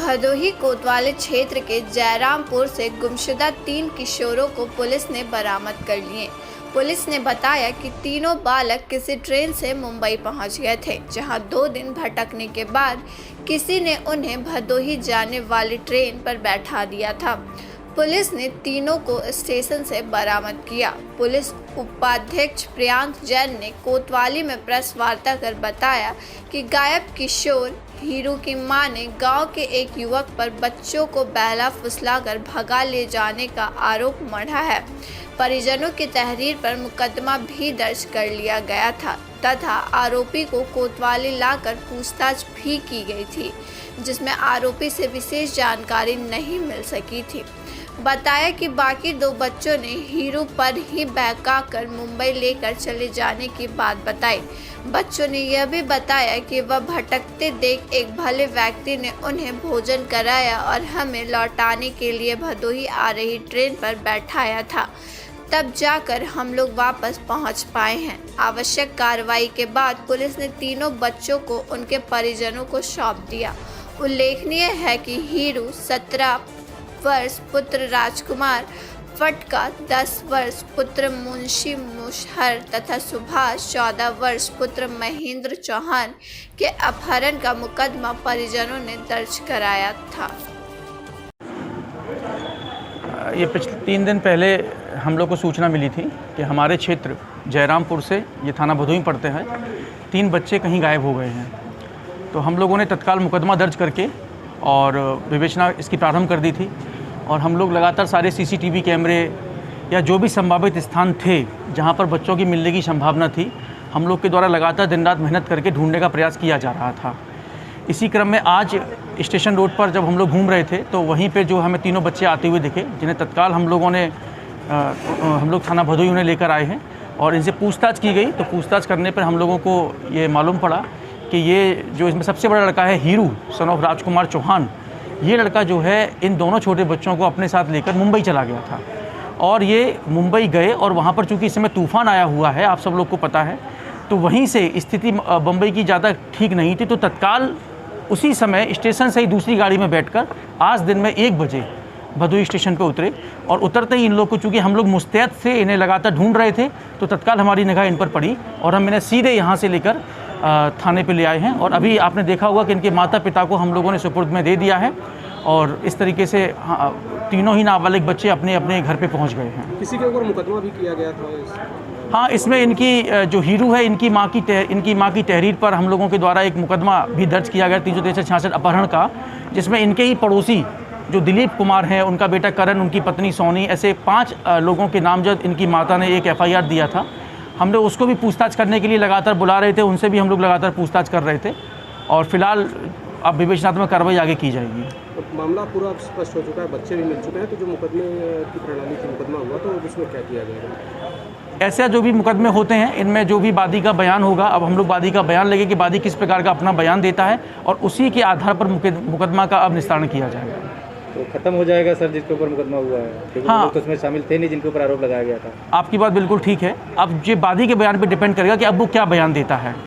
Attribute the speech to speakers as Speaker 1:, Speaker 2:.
Speaker 1: भदोही कोतवाली क्षेत्र के जयरामपुर से गुमशुदा 3 किशोरों को पुलिस ने बरामद कर लिए। पुलिस ने बताया कि तीनों बालक किसी ट्रेन से मुंबई पहुंच गए थे, जहां 2 दिन भटकने के बाद किसी ने उन्हें भदोही जाने वाली ट्रेन पर बैठा दिया था। पुलिस ने तीनों को स्टेशन से बरामद किया। पुलिस उपाध्यक्ष प्रियांक जैन ने कोतवाली में प्रेस वार्ता कर बताया कि गायब किशोर हीरू की मां ने गांव के एक युवक पर बच्चों को बहला फुसलाकर भगा ले जाने का आरोप मढ़ा है। परिजनों की तहरीर पर मुकदमा भी दर्ज कर लिया गया था तथा आरोपी को कोतवाली लाकर पूछताछ भी की गई थी, जिसमें आरोपी से विशेष जानकारी नहीं मिल सकी थी। बताया कि बाकी 2 बच्चों ने हीरू पर ही बहकाकर मुंबई लेकर चले जाने की बात बताई। बच्चों ने यह भी बताया कि वह भटकते देख एक भले व्यक्ति ने उन्हें भोजन कराया और हमें लौटाने के लिए भदोही आ रही ट्रेन पर बैठाया था, तब जाकर हम लोग वापस पहुंच पाए हैं। आवश्यक कार्रवाई के बाद पुलिस ने तीनों बच्चों को उनके परिजनों को सौंप दिया। उल्लेखनीय है कि हीरू 17 वर्ष पुत्र राजकुमार फटका, 10 वर्ष पुत्र मुंशी मुशहर तथा सुभाष 14 वर्ष पुत्र महेंद्र चौहान के अपहरण का मुकदमा परिजनों ने दर्ज कराया था।
Speaker 2: ये पिछले 3 दिन पहले हम लोग को सूचना मिली थी कि हमारे क्षेत्र जयरामपुर से, ये थाना भदोही पड़ते हैं, 3 बच्चे कहीं गायब हो गए हैं। तो हम लोगों ने तत्काल मुकदमा दर्ज करके और विवेचना इसकी प्रारंभ कर दी थी और हम लोग लगातार सारे सीसीटीवी कैमरे या जो भी संभावित स्थान थे जहां पर बच्चों की मिलने की संभावना थी, हम लोग के द्वारा लगातार दिन रात मेहनत करके ढूंढने का प्रयास किया जा रहा था। इसी क्रम में आज स्टेशन रोड पर जब हम लोग घूम रहे थे तो वहीं पे जो हमें तीनों बच्चे आते हुए दिखे, जिन्हें तत्काल हम लोग थाना भदोही उन्हें लेकर आए हैं और इनसे पूछताछ की गई। तो पूछताछ करने पर हम लोगों को ये मालूम पड़ा कि ये जो इसमें सबसे बड़ा लड़का है हीरू सन ऑफ राजकुमार चौहान, ये लड़का जो है इन दोनों छोटे बच्चों को अपने साथ लेकर मुंबई चला गया था और ये मुंबई गए और वहाँ पर चूँकि इस समय तूफ़ान आया हुआ है, आप सब लोग को पता है, तो वहीं से स्थिति बम्बई की ज़्यादा ठीक नहीं थी। तो तत्काल उसी समय स्टेशन से ही दूसरी गाड़ी में बैठकर आज दिन में 1 बजे भदोही स्टेशन पर उतरे और उतरते ही इन लोग को, चूँकि हम लोग मुस्तैद से इन्हें लगातार ढूंढ रहे थे, तो तत्काल हमारी निगाह इन पर पड़ी और हम इन्हें सीधे यहाँ से लेकर थाने पे ले आए हैं। और अभी आपने देखा होगा कि इनके माता पिता को हम लोगों ने सुपुर्द में दे दिया है और इस तरीके से तीनों ही नाबालिग बच्चे अपने अपने घर पे पहुंच गए हैं।
Speaker 3: किसी के ऊपर मुकदमा भी किया गया था?
Speaker 2: हाँ, इसमें इनकी जो हीरू है, इनकी माँ की तहरीर पर हम लोगों के द्वारा एक मुकदमा भी दर्ज किया गया 363 अपहरण का, जिसमें इनके ही पड़ोसी जो दिलीप कुमार हैं, उनका बेटा करण, उनकी पत्नी सोनी, ऐसे 5 लोगों के नामजद इनकी माता ने एक FIR दिया था। हमने उसको भी पूछताछ करने के लिए लगातार बुला रहे थे, उनसे भी हम लोग लगातार पूछताछ कर रहे थे और फिलहाल अब विवेचनात्मक कार्रवाई आगे की जाएगी।
Speaker 3: तो मामला पूरा स्पष्ट हो चुका है, बच्चे भी मिल चुके हैं, तो जो मुकदमे की प्रणाली थी, मुकदमा हुआ, तो उसमें क्या किया जाएगा?
Speaker 2: ऐसे जो भी मुकदमे होते हैं, इनमें जो भी वादी का बयान होगा, अब हम लोग वादी का बयान लेंगे कि वादी किस प्रकार का अपना बयान देता है और उसी के आधार पर मुकदमा का अब निस्तारण किया जाएगा।
Speaker 4: तो खत्म हो जाएगा सर जिसके ऊपर मुकदमा हुआ है, क्योंकि
Speaker 2: हाँ,
Speaker 4: लोग तो उसमें शामिल थे नहीं जिनके ऊपर आरोप लगाया गया था।
Speaker 2: आपकी बात बिल्कुल ठीक है। अब ये वादी के बयान पर डिपेंड करेगा कि अब वो क्या बयान देता है।